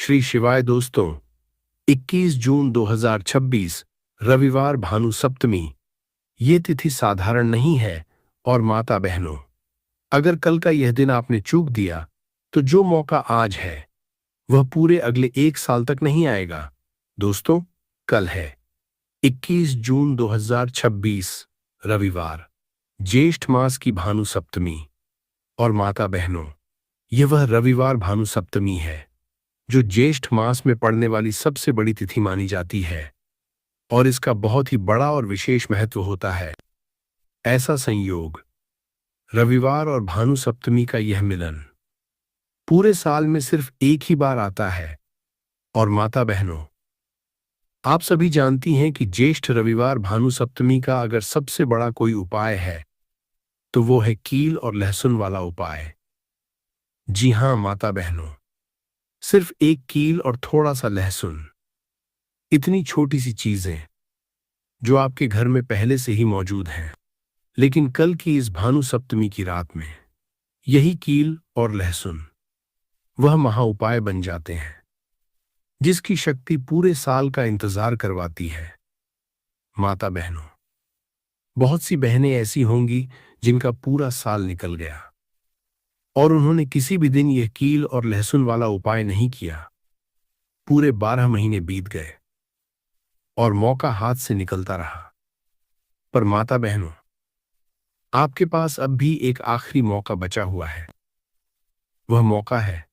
श्री शिवाय दोस्तों, 21 जून 2026 रविवार भानु सप्तमी। ये तिथि साधारण नहीं है। और माता बहनों, अगर कल का यह दिन आपने चूक दिया तो जो मौका आज है वह पूरे अगले 1 साल तक नहीं आएगा। दोस्तों, कल है 21 जून 2026 रविवार, ज्येष्ठ मास की भानु सप्तमी। और माता बहनों, यह वह रविवार भानु सप्तमी है जो ज्येष्ठ मास में पड़ने वाली सबसे बड़ी तिथि मानी जाती है और इसका बहुत ही बड़ा और विशेष महत्व होता है। ऐसा संयोग, रविवार और भानु सप्तमी का यह मिलन पूरे साल में सिर्फ एक ही बार आता है। और माता बहनों, आप सभी जानती हैं कि ज्येष्ठ रविवार भानु सप्तमी का अगर सबसे बड़ा कोई उपाय है तो वो है कील और लहसुन वाला उपाय। जी हां माता बहनों, सिर्फ एक कील और थोड़ा सा लहसुन, इतनी छोटी सी चीजें जो आपके घर में पहले से ही मौजूद हैं, लेकिन कल की इस भानु सप्तमी की रात में यही कील और लहसुन वह महा उपाय बन जाते हैं जिसकी शक्ति पूरे साल का इंतजार करवाती है। माता बहनों, बहुत सी बहनें ऐसी होंगी जिनका पूरा साल निकल गया और उन्होंने किसी भी दिन यह कील और लहसुन वाला उपाय नहीं किया। पूरे 12 महीने बीत गए और मौका हाथ से निकलता रहा। पर माता बहनों, आपके पास अब भी एक आखिरी मौका बचा हुआ है। वह मौका है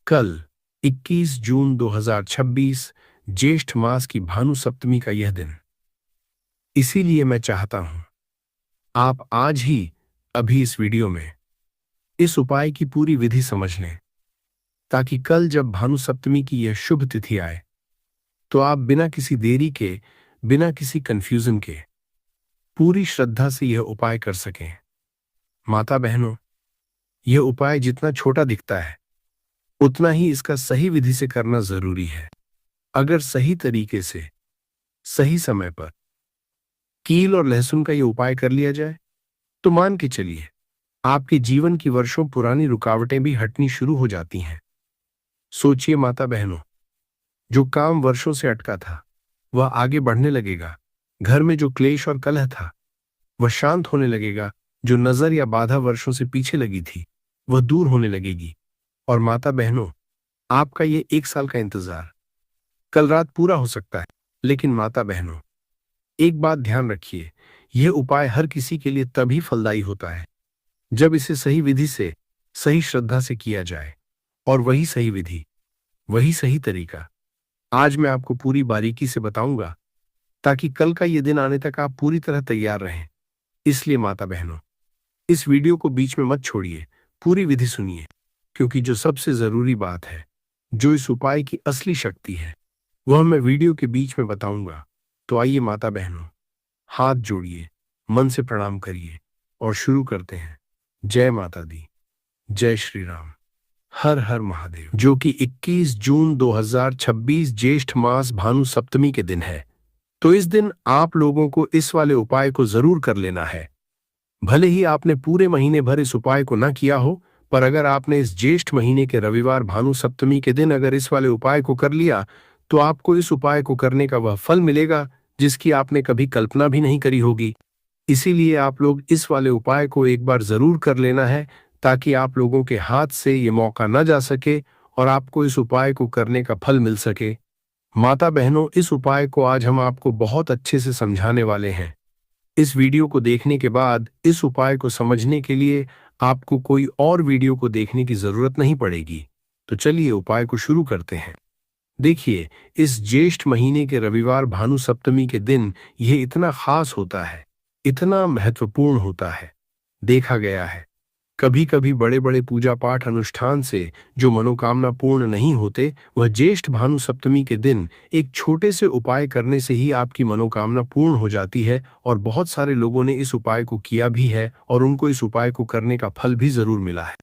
कल 21 जून 2026 ज्येष्ठ मास की भानु सप्तमी का यह दिन। इसीलिए मैं चाहता हूं आप आज ही अभी इस वीडियो में इस उपाय की पूरी विधि समझ लें, ताकि कल जब भानु सप्तमी की यह शुभ तिथि आए तो आप बिना किसी देरी के, बिना किसी कंफ्यूजन के पूरी श्रद्धा से यह उपाय कर सकें। माता बहनों, यह उपाय जितना छोटा दिखता है उतना ही इसका सही विधि से करना जरूरी है। अगर सही तरीके से, सही समय पर कील और लहसुन का यह उपाय कर लिया जाए तो मान के चलिए आपके जीवन की वर्षों पुरानी रुकावटें भी हटनी शुरू हो जाती हैं। सोचिए माता बहनों, जो काम वर्षों से अटका था वह आगे बढ़ने लगेगा। घर में जो क्लेश और कलह था वह शांत होने लगेगा। जो नजर या बाधा वर्षों से पीछे लगी थी वह दूर होने लगेगी। और माता बहनों, आपका ये 1 साल का इंतजार कल रात पूरा हो सकता है। लेकिन माता बहनों, एक बात ध्यान रखिए, यह उपाय हर किसी के लिए तभी फलदायी होता है जब इसे सही विधि से, सही श्रद्धा से किया जाए। और वही सही विधि, वही सही तरीका आज मैं आपको पूरी बारीकी से बताऊंगा, ताकि कल का यह दिन आने तक आप पूरी तरह तैयार रहें। इसलिए माता बहनों, इस वीडियो को बीच में मत छोड़िए, पूरी विधि सुनिए, क्योंकि जो सबसे जरूरी बात है, जो इस उपाय की असली शक्ति है, वह मैं वीडियो के बीच में बताऊंगा। तो आइए माता बहनों, हाथ जोड़िए, मन से प्रणाम करिए और शुरू करते हैं। जय माता दी, जय श्री राम, हर हर महादेव। जो कि 21 जून 2026 ज्येष्ठ मास भानु सप्तमी के दिन है, तो इस दिन आप लोगों को इस वाले उपाय को जरूर कर लेना है। भले ही आपने पूरे महीने भर इस उपाय को ना किया हो, पर अगर आपने इस ज्येष्ठ महीने के रविवार भानु सप्तमी के दिन अगर इस वाले उपाय को कर लिया तो आपको इस उपाय को करने का वह फल मिलेगा जिसकी आपने कभी कल्पना भी नहीं करी होगी। इसीलिए आप लोग इस वाले उपाय को एक बार जरूर कर लेना है, ताकि आप लोगों के हाथ से ये मौका न जा सके और आपको इस उपाय को करने का फल मिल सके। माता बहनों, इस उपाय को आज हम आपको बहुत अच्छे से समझाने वाले हैं। इस वीडियो को देखने के बाद इस उपाय को समझने के लिए आपको कोई और वीडियो को देखने की जरूरत नहीं पड़ेगी। तो चलिए उपाय को शुरू करते हैं। देखिए, इस ज्येष्ठ महीने के रविवार भानु सप्तमी के दिन यह इतना खास होता है, इतना महत्वपूर्ण होता है। देखा गया है कभी कभी बड़े बड़े पूजा पाठ अनुष्ठान से जो मनोकामना पूर्ण नहीं होते, वह ज्येष्ठ भानु सप्तमी के दिन एक छोटे से उपाय करने से ही आपकी मनोकामना पूर्ण हो जाती है। और बहुत सारे लोगों ने इस उपाय को किया भी है और उनको इस उपाय को करने का फल भी जरूर मिला है।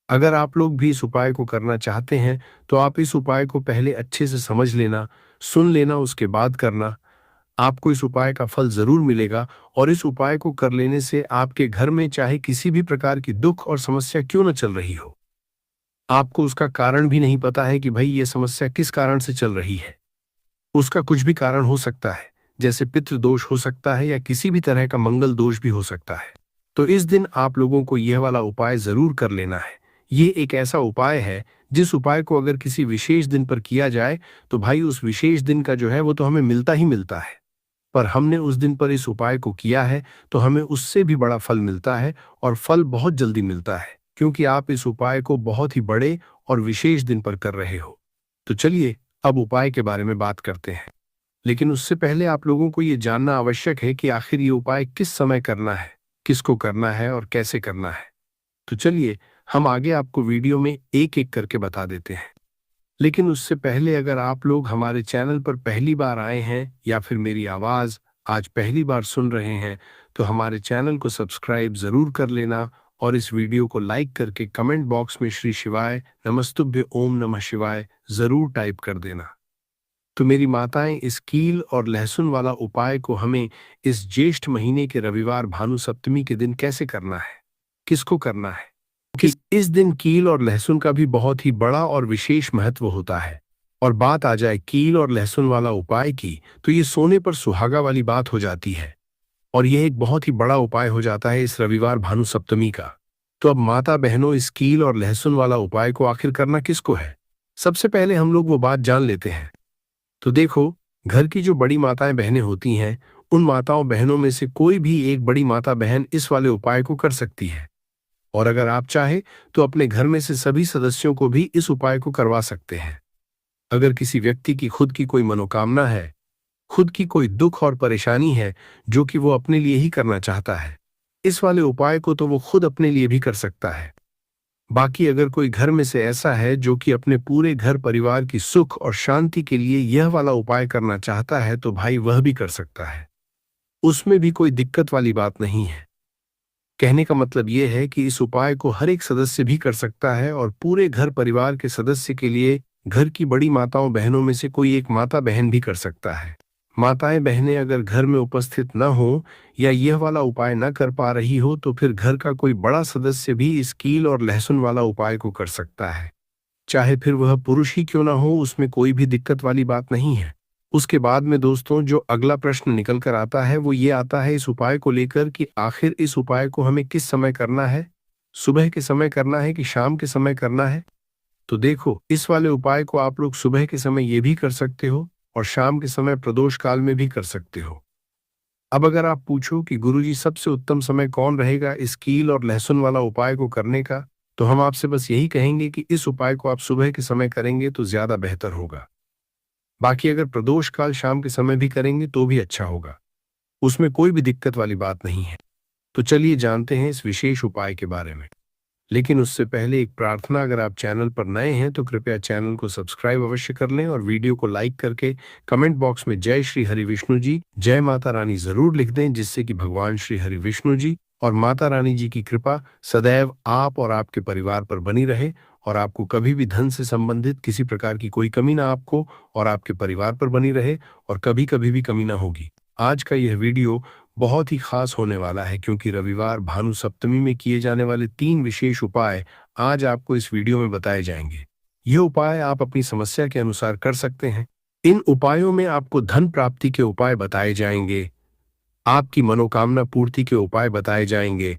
अगर आप लोग भी इस उपाय को करना चाहते हैं तो आप इस उपाय को पहले अच्छे से समझ लेना, सुन लेना, उसके बाद करना। आपको इस उपाय का फल जरूर मिलेगा और इस उपाय को कर लेने से आपके घर में चाहे किसी भी प्रकार की दुख और समस्या क्यों न चल रही हो, आपको उसका कारण भी नहीं पता है कि भाई ये समस्या किस कारण से चल रही है। उसका कुछ भी कारण हो सकता है, जैसे पितृ दोष हो सकता है या किसी भी तरह का मंगल दोष भी हो सकता है। तो इस दिन आप लोगों को यह वाला उपाय जरूर कर लेना है। ये एक ऐसा उपाय है जिस उपाय को अगर किसी विशेष दिन पर किया जाए तो भाई उस विशेष दिन का जो है वो तो हमें मिलता ही मिलता है। पर हमने उस दिन पर इस उपाय को किया है तो हमें उससे भी बड़ा फल मिलता है, और फल बहुत जल्दी मिलता है क्योंकि आप इस उपाय को बहुत ही बड़े और विशेष दिन पर कर रहे हो। तो चलिए अब उपाय के बारे में बात करते हैं। लेकिन उससे पहले आप लोगों को ये जानना आवश्यक है कि आखिर ये उपाय किस समय करना है, किसको करना है और कैसे करना है। तो चलिए हम आगे आपको वीडियो में एक एक करके बता देते हैं। लेकिन उससे पहले अगर आप लोग हमारे चैनल पर पहली बार आए हैं या फिर मेरी आवाज़ आज पहली बार सुन रहे हैं तो हमारे चैनल को सब्सक्राइब ज़रूर कर लेना, और इस वीडियो को लाइक करके कमेंट बॉक्स में श्री शिवाय नमस्तुभ्य ओम नमः शिवाय ज़रूर टाइप कर देना। तो मेरी माताएं, इस कील और लहसुन वाला उपाय को हमें इस ज्येष्ठ महीने के रविवार भानु सप्तमी के दिन कैसे करना है, किसको करना है? कि इस दिन कील और लहसुन का भी बहुत ही बड़ा और विशेष महत्व होता है। और बात आ जाए कील और लहसुन वाला उपाय की तो ये सोने पर सुहागा वाली बात हो जाती है, और यह एक बहुत ही बड़ा उपाय हो जाता है इस रविवार भानु सप्तमी का। तो अब माता बहनों, इस कील और लहसुन वाला उपाय को आखिर करना किसको है? सबसे पहले हम लोग वो बात जान लेते हैं। तो देखो, घर की जो बड़ी माताएं बहनें होती हैं, उन माताओं बहनों में से कोई भी एक बड़ी माता बहन इस वाले उपाय को कर सकती है। और अगर आप चाहे तो अपने घर में से सभी सदस्यों को भी इस उपाय को करवा सकते हैं। अगर किसी व्यक्ति की खुद की कोई मनोकामना है, खुद की कोई दुख और परेशानी है जो कि वो अपने लिए ही करना चाहता है, इस वाले उपाय को तो वो खुद अपने लिए भी कर सकता है। बाकी अगर कोई घर में से ऐसा है जो कि अपने पूरे घर परिवार की सुख और शांति के लिए यह वाला उपाय करना चाहता है तो भाई वह भी कर सकता है। उसमें भी कोई दिक्कत वाली बात नहीं है। कहने का मतलब यह है कि इस उपाय को हर एक सदस्य भी कर सकता है, और पूरे घर परिवार के सदस्य के लिए घर की बड़ी माताओं बहनों में से कोई एक माता बहन भी कर सकता है। माताएं बहनें अगर घर में उपस्थित न हो या यह वाला उपाय न कर पा रही हो तो फिर घर का कोई बड़ा सदस्य भी इस कील और लहसुन वाला उपाय को कर सकता है। चाहे फिर वह पुरुष ही क्यों ना हो, उसमें कोई भी दिक्कत वाली बात नहीं है। उसके बाद में दोस्तों जो अगला प्रश्न निकल कर आता है वो ये आता है इस उपाय को लेकर कि आखिर इस उपाय को हमें किस समय करना है, सुबह के समय करना है कि शाम के समय करना है? तो देखो, इस वाले उपाय को आप लोग सुबह के समय ये भी कर सकते हो और शाम के समय प्रदोष काल में भी कर सकते हो। अब अगर आप पूछो कि गुरुजी सबसे उत्तम समय कौन रहेगा इस कील और लहसुन वाला उपाय को करने का, तो हम आपसे बस यही कहेंगे कि इस उपाय को आप सुबह के समय करेंगे तो ज्यादा बेहतर होगा। बाकी अगर प्रदोष काल शाम के समय भी करेंगे तो भी अच्छा होगा, उसमें कोई भी दिक्कत वाली बात नहीं है। तो चलिए जानते हैं इस विशेष उपाय के बारे में। लेकिन उससे पहले एक प्रार्थना, अगर आप चैनल पर नए हैं तो कृपया चैनल को सब्सक्राइब अवश्य कर लें और वीडियो को लाइक करके कमेंट बॉक्स में जय श्री हरि विष्णु जी, जय माता रानी जरूर लिख दें, जिससे कि भगवान श्री हरि विष्णु जी और माता रानी जी की कृपा सदैव आप और आपके परिवार पर बनी रहे, और आपको कभी भी धन से संबंधित किसी प्रकार की कोई कमी ना आपको और आपके परिवार पर बनी रहे, और कभी कभी भी कमी ना होगी। आज का यह वीडियो बहुत ही खास होने वाला है क्योंकि रविवार भानु सप्तमी में किए जाने वाले 3 विशेष उपाय आज आपको इस वीडियो में बताए जाएंगे। ये उपाय आप अपनी समस्या के अनुसार कर सकते हैं। इन उपायों में आपको धन प्राप्ति के उपाय बताए जाएंगे, आपकी मनोकामना पूर्ति के उपाय बताए जाएंगे,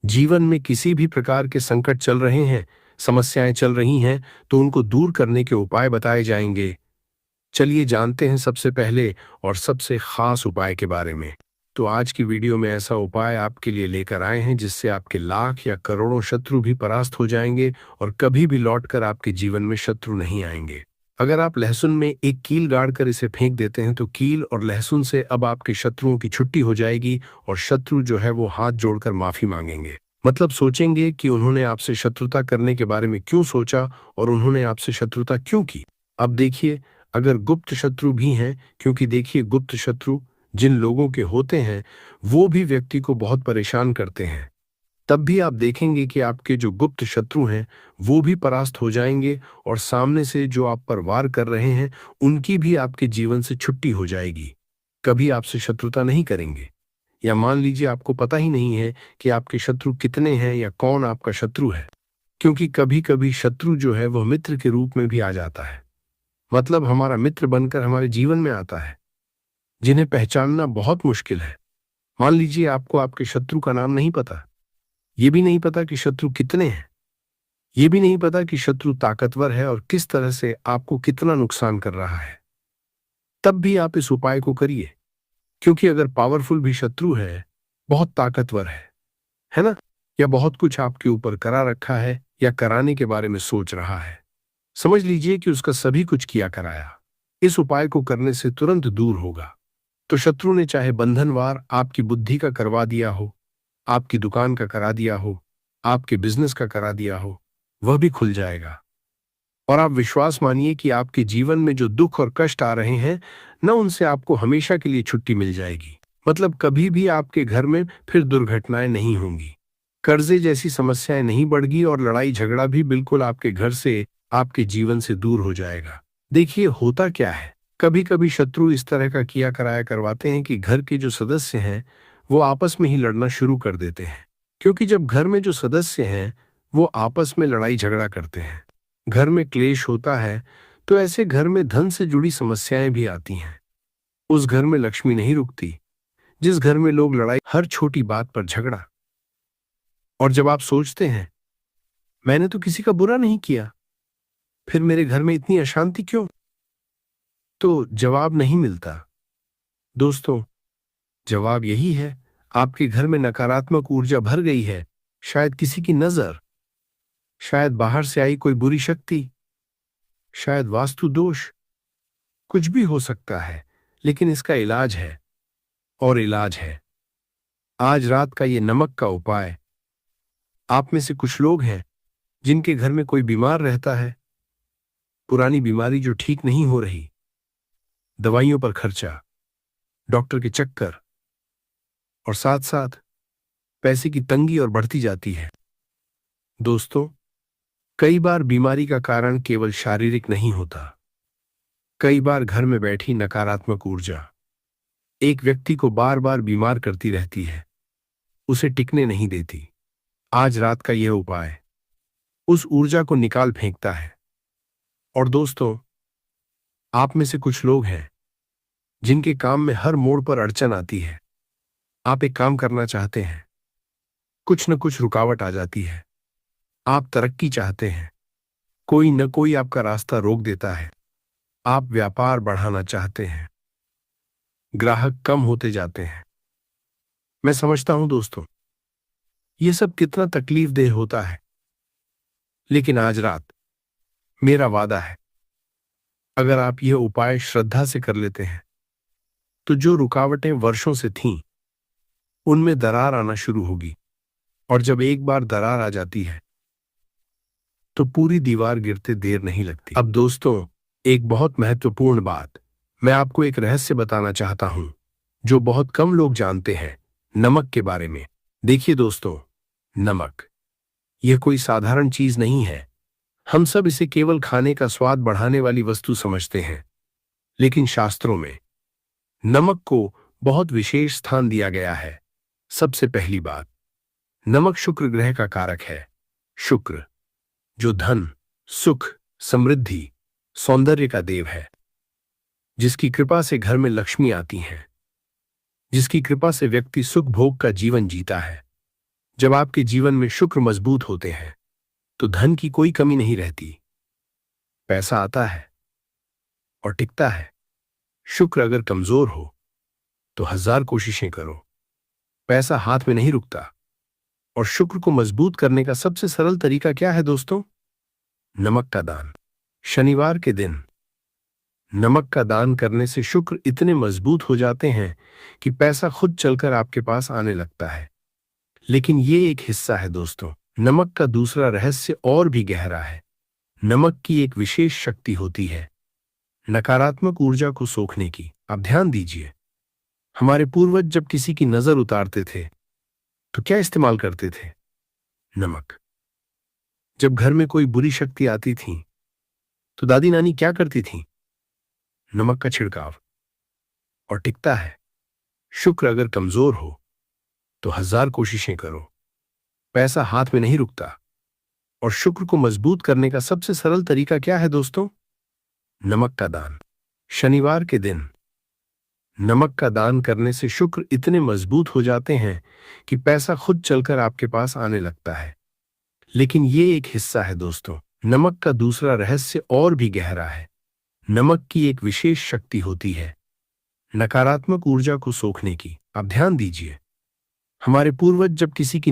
जीवन में किसी भी प्रकार के संकट चल रहे हैं, समस्याएं चल रही हैं तो उनको दूर करने के उपाय बताए जाएंगे। चलिए जानते हैं सबसे पहले और सबसे खास उपाय के बारे में। तो आज की वीडियो में ऐसा उपाय आपके लिए लेकर आए हैं जिससे आपके लाख या करोड़ों शत्रु भी परास्त हो जाएंगे और कभी भी लौटकर आपके जीवन में शत्रु नहीं आएंगे। अगर आप लहसुन में एक कील गाड़कर इसे फेंक देते हैं तो कील और लहसुन से अब आपके शत्रुओं की छुट्टी हो जाएगी, और शत्रु जो है वो हाथ जोड़कर माफी मांगेंगे। मतलब सोचेंगे कि उन्होंने आपसे शत्रुता करने के बारे में क्यों सोचा और उन्होंने आपसे शत्रुता क्यों की। अब देखिए, अगर गुप्त शत्रु भी हैं, क्योंकि देखिए गुप्त शत्रु जिन लोगों के होते हैं वो भी व्यक्ति को बहुत परेशान करते हैं, तब भी आप देखेंगे कि आपके जो गुप्त शत्रु हैं वो भी परास्त हो जाएंगे, और सामने से जो आप पर वार कर रहे हैं उनकी भी आपके जीवन से छुट्टी हो जाएगी। कभी आपसे शत्रुता नहीं करेंगे। या मान लीजिए आपको पता ही नहीं है कि आपके शत्रु कितने हैं या कौन आपका शत्रु है, क्योंकि कभी कभी शत्रु जो है वह मित्र के रूप में भी आ जाता है, मतलब हमारा मित्र बनकर हमारे जीवन में आता है, जिन्हें पहचानना बहुत मुश्किल है। मान लीजिए आपको आपके शत्रु का नाम नहीं पता, ये भी नहीं पता कि शत्रु कितने हैं, ये भी नहीं पता कि शत्रु ताकतवर है और किस तरह से आपको कितना नुकसान कर रहा है, तब भी आप इस उपाय को करिए। क्योंकि अगर पावरफुल भी शत्रु है, बहुत ताकतवर है ना, या बहुत कुछ आपके ऊपर करा रखा है या कराने के बारे में सोच रहा है, समझ लीजिए कि उसका सभी कुछ किया कराया इस उपाय को करने से तुरंत दूर होगा। तो शत्रु ने चाहे बंधनवार आपकी बुद्धि का करवा दिया हो, आपकी दुकान का करा दिया हो, आपके बिजनेस का करा दिया हो, वह भी खुल जाएगा। और आप विश्वास मानिए कि आपके जीवन में जो दुख और कष्ट आ रहे हैं न, उनसे आपको हमेशा के लिए छुट्टी मिल जाएगी। मतलब कभी भी आपके घर में फिर दुर्घटनाएं नहीं होंगी, कर्जे जैसी समस्याएं नहीं बढ़गी और लड़ाई झगड़ा भी बिल्कुल आपके घर से, आपके जीवन से दूर हो जाएगा। देखिए होता क्या है, कभी कभी शत्रु इस तरह का किया कराया करवाते हैं कि घर के जो सदस्य हैं वो आपस में ही लड़ना शुरू कर देते हैं। क्योंकि जब घर में जो सदस्य हैं वो आपस में लड़ाई झगड़ा करते हैं, घर में क्लेश होता है, तो ऐसे घर में धन से जुड़ी समस्याएं भी आती हैं। उस घर में लक्ष्मी नहीं रुकती, जिस घर में लोग लड़ाई, हर छोटी बात पर झगड़ा। और जब आप सोचते हैं मैंने तो किसी का बुरा नहीं किया, फिर मेरे घर में इतनी अशांति क्यों, तो जवाब नहीं मिलता। दोस्तों, जवाब यही है, आपके घर में नकारात्मक ऊर्जा भर गई है। शायद किसी की नजर, शायद बाहर से आई कोई बुरी शक्ति, शायद वास्तु दोष, कुछ भी हो सकता है। लेकिन इसका इलाज है, और इलाज है आज रात का ये नमक का उपाय। आप में से कुछ लोग हैं जिनके घर में कोई बीमार रहता है, पुरानी बीमारी जो ठीक नहीं हो रही, दवाइयों पर खर्चा, डॉक्टर के चक्कर, और साथ साथ पैसे की तंगी और बढ़ती जाती है। दोस्तों, कई बार बीमारी का कारण केवल शारीरिक नहीं होता। कई बार घर में बैठी नकारात्मक ऊर्जा एक व्यक्ति को बार बार बीमार करती रहती है, उसे टिकने नहीं देती। आज रात का यह उपाय उस ऊर्जा को निकाल फेंकता है। और दोस्तों, आप में से कुछ लोग हैं जिनके काम में हर मोड़ पर अड़चन आती है। आप एक काम करना चाहते हैं, कुछ न कुछ रुकावट आ जाती है। आप तरक्की चाहते हैं, कोई न कोई आपका रास्ता रोक देता है। आप व्यापार बढ़ाना चाहते हैं, ग्राहक कम होते जाते हैं। मैं समझता हूं दोस्तों, ये सब कितना तकलीफदेह होता है, लेकिन आज रात मेरा वादा है, अगर आप यह उपाय श्रद्धा से कर लेते हैं तो जो रुकावटें वर्षों से थीं उनमें दरार आना शुरू होगी। और जब एक बार दरार आ जाती है तो पूरी दीवार गिरते देर नहीं लगती। अब दोस्तों, एक बहुत महत्वपूर्ण बात मैं आपको एक रहस्य बताना चाहता हूं जो बहुत कम लोग जानते हैं, नमक के बारे में। देखिए दोस्तों, नमक यह कोई साधारण चीज नहीं है। हम सब इसे केवल खाने का स्वाद बढ़ाने वाली वस्तु समझते हैं, लेकिन शास्त्रों में नमक को बहुत विशेष स्थान दिया गया है। सबसे पहली बात, नमक शुक्र ग्रह का कारक है। शुक्र जो धन, सुख, समृद्धि, सौंदर्य का देव है, जिसकी कृपा से घर में लक्ष्मी आती है, जिसकी कृपा से व्यक्ति सुख भोग का जीवन जीता है। जब आपके जीवन में शुक्र मजबूत होते हैं तो धन की कोई कमी नहीं रहती, पैसा आता है और टिकता है। शुक्र अगर कमजोर हो तो 1000 कोशिशें करो, पैसा हाथ में नहीं रुकता। और शुक्र को मजबूत करने का सबसे सरल तरीका क्या है दोस्तों? नमक का दान। शनिवार के दिन नमक का दान करने से शुक्र इतने मजबूत हो जाते हैं कि पैसा खुद चलकर आपके पास आने लगता है। लेकिन ये एक हिस्सा है दोस्तों, नमक का दूसरा रहस्य और भी गहरा है। नमक की एक विशेष शक्ति होती है नकारात्मक ऊर्जा को सोखने की। आप ध्यान दीजिए, हमारे पूर्वज जब किसी की नजर उतारते थे तो क्या इस्तेमाल करते थे? नमक। जब घर में कोई बुरी शक्ति आती थी तो दादी नानी क्या करती थी? नमक का छिड़काव। और टिकता है। शुक्र अगर कमजोर हो तो 1000 कोशिशें करो, पैसा हाथ में नहीं रुकता। और शुक्र को मजबूत करने का सबसे सरल तरीका क्या है दोस्तों? नमक का दान। शनिवार के दिन नमक का दान करने से शुक्र इतने मजबूत हो जाते हैं कि पैसा खुद चलकर आपके पास आने लगता है। लेकिन ये एक हिस्सा है दोस्तों। नमक का दूसरा रहस्य और भी गहरा है। नमक की एक विशेष शक्ति होती है नकारात्मक ऊर्जा को सोखने की। आप ध्यान दीजिए, हमारे पूर्वज जब किसी की